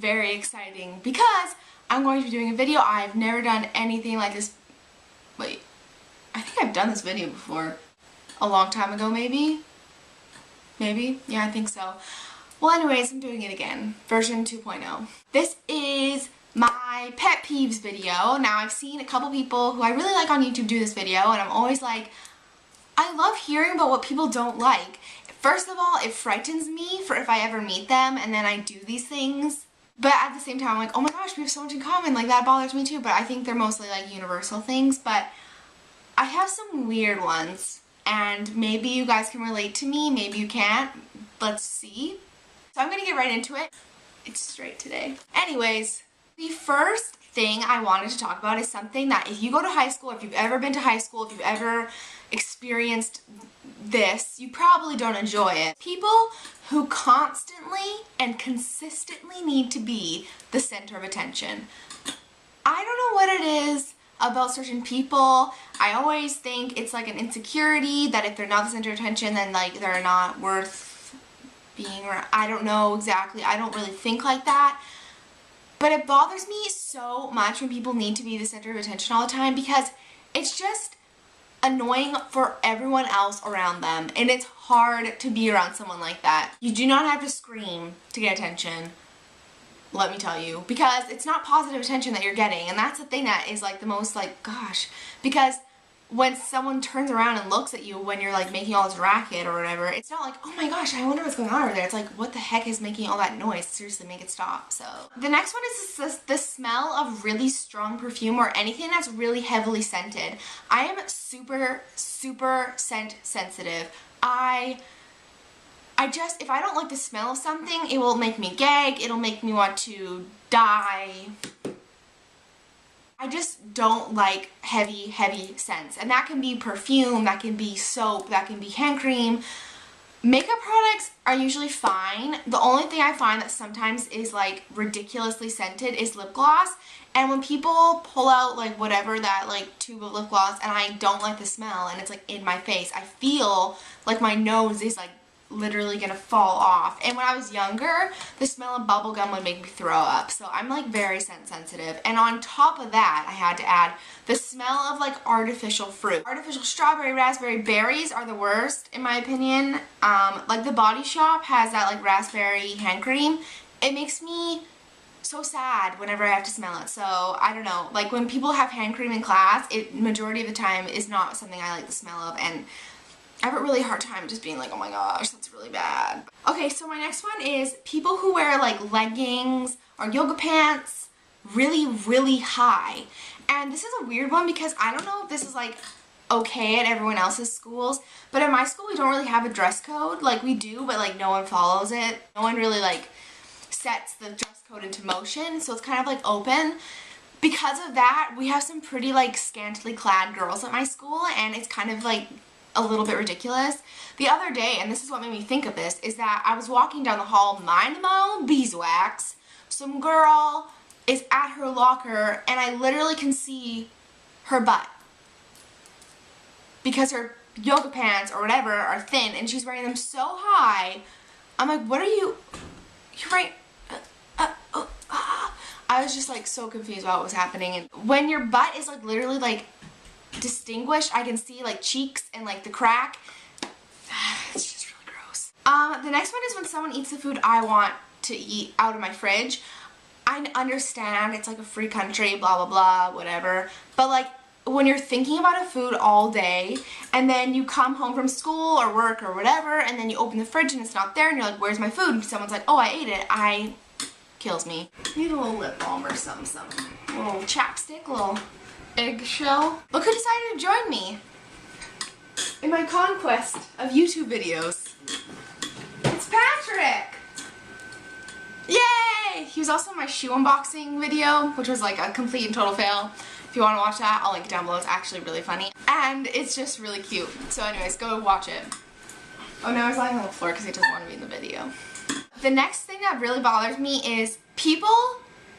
very exciting because I'm going to be doing a video. I've never done anything like this. Wait, I think I've done this video before. A long time ago, maybe? Maybe? Yeah, I think so. Well, anyways, I'm doing it again. Version 2.0. This is my pet peeves video. Now, I've seen a couple people who I really like on YouTube do this video, and I'm always like, I love hearing about what people don't like. First of all, it frightens me for if I ever meet them and then I do these things. But at the same time, I'm like, oh my gosh, we have so much in common. Like, that bothers me too. But I think they're mostly like universal things. But I have some weird ones. And maybe you guys can relate to me. Maybe you can't. Let's see. So I'm going to get right into it. It's straight today. Anyways, the first thing I wanted to talk about is something that if you go to high school, if you've ever been to high school, if you've ever experienced this, you probably don't enjoy it. People who constantly and consistently need to be the center of attention. I don't know what it is about certain people. I always think it's like an insecurity that if they're not the center of attention, then like they're not worth being around. I don't know exactly. I don't really think like that. But it bothers me so much when people need to be the center of attention all the time because it's just annoying for everyone else around them, and it's hard to be around someone like that. You do not have to scream to get attention, let me tell you, because it's not positive attention that you're getting, and that's the thing that is like the most like, gosh, because when someone turns around and looks at you when you're like making all this racket or whatever, it's not like, oh my gosh, I wonder what's going on over there. It's like, what the heck is making all that noise? Seriously, make it stop. So the next one is the smell of really strong perfume or anything that's really heavily scented. I am super scent sensitive. I just, if I don't like the smell of something, it will make me gag, it'll make me want to die. I just don't like heavy scents, and that can be perfume, that can be soap, that can be hand cream. Makeup products are usually fine. The only thing I find that sometimes is like ridiculously scented is lip gloss, and when people pull out like whatever, that like tube of lip gloss, and I don't like the smell and it's like in my face, I feel like my nose is like literally gonna fall off. And when I was younger, the smell of bubblegum would make me throw up. So I'm like very scent sensitive. And on top of that, I had to add the smell of like artificial fruit. Artificial strawberry, raspberry, berries are the worst in my opinion. Like the Body Shop has that like raspberry hand cream. It makes me so sad whenever I have to smell it. So I don't know, like when people have hand cream in class, it majority of the time is not something I like the smell of, and I have a really hard time just being like, oh my gosh, that's really bad. Okay, so my next one is people who wear like leggings or yoga pants really high. And this is a weird one because I don't know if this is like okay at everyone else's schools, but at my school we don't really have a dress code. Like we do, but like no one follows it. No one really like sets the dress code into motion, so it's kind of like open. Because of that, we have some pretty like scantily clad girls at my school, and it's kind of like a little bit ridiculous. The other day, and this is what made me think of this, is that I was walking down the hall minding my own beeswax. Some girl is at her locker and I literally can see her butt because her yoga pants or whatever are thin and she's wearing them so high. I'm like, what are you, you're right. I was just like so confused about what was happening. And when your butt is like literally like distinguished, I can see like cheeks and like the crack. It's just really gross. The next one is when someone eats the food I want to eat out of my fridge. I understand it's like a free country, blah blah blah, whatever, but like when you're thinking about a food all day and then you come home from school or work or whatever and then you open the fridge and it's not there and you're like, where's my food? And someone's like, oh, I ate it. Kills me. Need a little lip balm or some little chapstick, little eggshell. Look who decided to join me in my conquest of YouTube videos. It's Patrick! Yay! He was also in my shoe unboxing video, which was like a complete and total fail. If you want to watch that, I'll link it down below. It's actually really funny. And it's just really cute. So anyways, go watch it. Oh, now he's lying on the floor because he doesn't want to be in the video. The next thing that really bothers me is people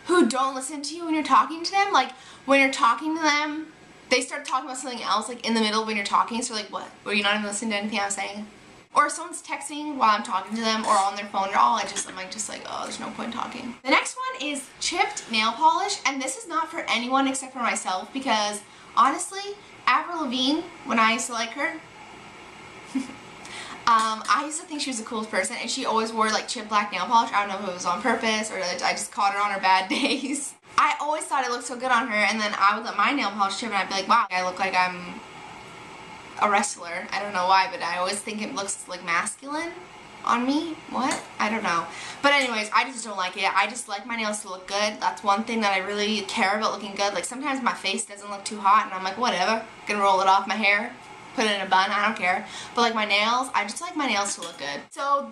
who don't listen to you when you're talking to them. Like, when you're talking to them, they start talking about something else, like, in the middle when you're talking. So, like, what? Were you not even listening to anything I was saying? Or if someone's texting while I'm talking to them or on their phone at all, I'm like, oh, there's no point talking. The next one is chipped nail polish, and this is not for anyone except for myself because, honestly, Avril Lavigne, when I used to like her, I used to think she was the coolest person, and she always wore like chipped black nail polish. I don't know if it was on purpose or I just caught her on her bad days. I always thought it looked so good on her, and then I would let my nail polish chip and I'd be like, wow, I look like I'm a wrestler. I don't know why, but I always think it looks like masculine on me. What? I don't know. But anyways, I just don't like it. I just like my nails to look good. That's one thing that I really care about, looking good. Like sometimes my face doesn't look too hot and I'm like, whatever, gonna roll it off my hair, put it in a bun, I don't care. But like my nails, I just like my nails to look good. So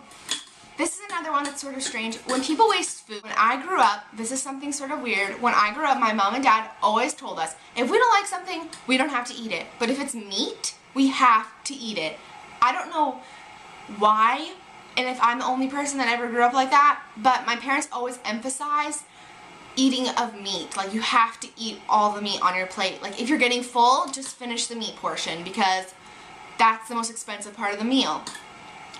this is another one that's sort of strange. When people waste food, when I grew up, this is something sort of weird. When I grew up, my mom and dad always told us, if we don't like something, we don't have to eat it. But if it's meat, we have to eat it. I don't know why, and if I'm the only person that ever grew up like that, but my parents always emphasize eating of meat. Like, you have to eat all the meat on your plate. Like, if you're getting full, just finish the meat portion because that's the most expensive part of the meal.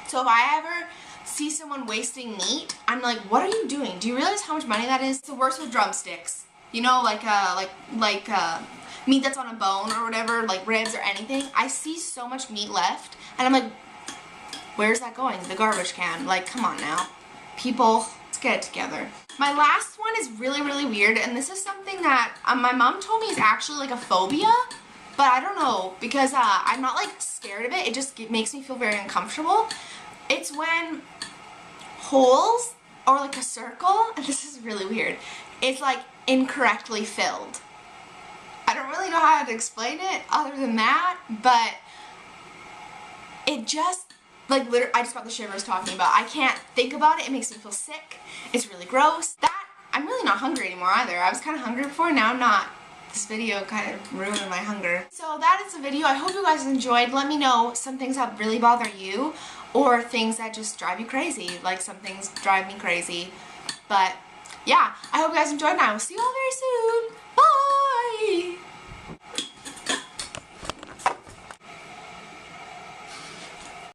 So if I ever see someone wasting meat, I'm like, what are you doing? Do you realize how much money that is? It's the worst with drumsticks. You know, like meat that's on a bone or whatever, like ribs or anything. I see so much meat left, and I'm like, where's that going? The garbage can. Like, come on now. People, let's get it together. My last one is really, really weird, and this is something that my mom told me is actually like a phobia, but I don't know, because I'm not like scared of it. It just makes me feel very uncomfortable. It's when holes or like a circle, and this is really weird, it's like incorrectly filled. I don't really know how to explain it other than that, but it just, like, literally, I just got the shivers talking about it. I can't think about it. It makes me feel sick. It's really gross. I'm really not hungry anymore either. I was kind of hungry before, now I'm not. This video kind of ruined my hunger. So that is the video. I hope you guys enjoyed. Let me know some things that really bother you or things that just drive you crazy. Like, some things drive me crazy. But yeah, I hope you guys enjoyed, and I will see you all very soon.